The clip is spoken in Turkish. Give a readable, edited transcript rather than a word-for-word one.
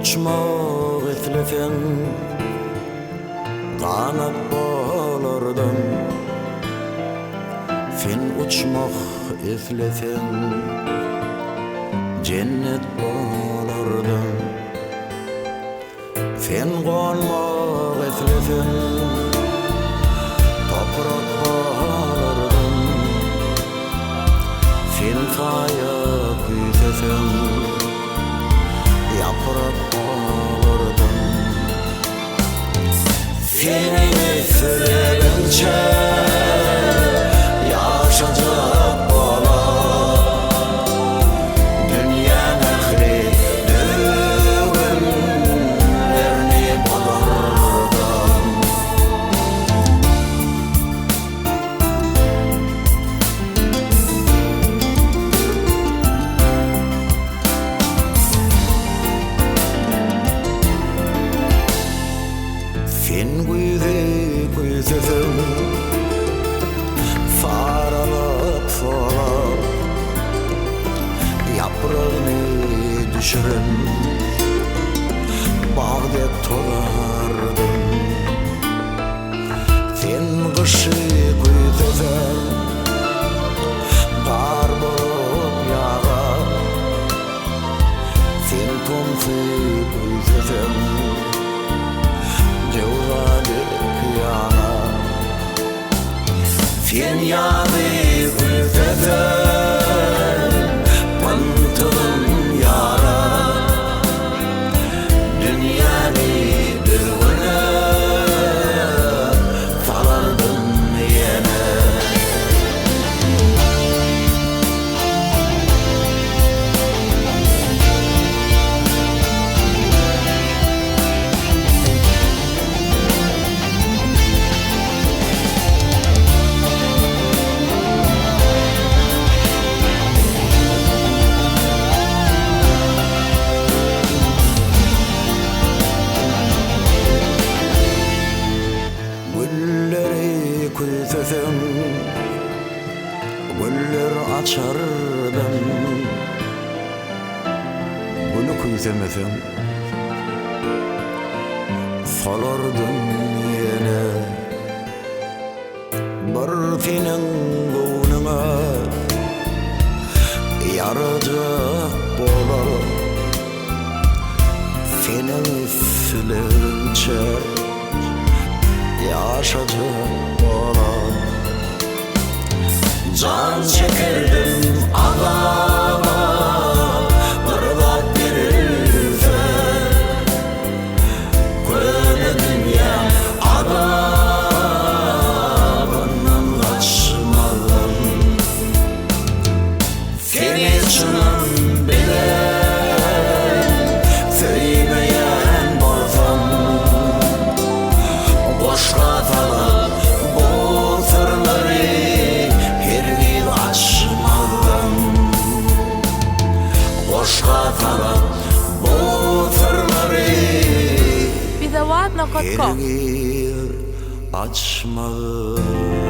uçmak itlesen kanat bolardın. Sen uçmak itlesen cennet bolardın. Sen konmak itlesen toprak bolardın. Sen kaya küysesen yaprak bolardın. Seni üflegince yaşayacak bolar. Dünya nehri düğünlerini bolardan. Sen güysesin faralıp solar. Yaprağını düşürün bağdep tolardın. Sen kışı güysesin kar bolup yağar. Sen tomsu güysesin sen yanı güzeden pantılın yara. Dünyanı düğüne salardın yine. Küysesem güller açardım. Gülü küysemesem solardım yine. Bir senin koynuna yaracak bolar. Senin üflerince yaşayacak bolar. Can çekirdim ağlama bırdak verirse. Köle dünya adabından kaçmalım. Seni canım bilen sevmeyen bolsam boşka talıp bu sırları her gün açmalım. Boşka talıp bu sırları بذواتنا قد her قام gün açmalım.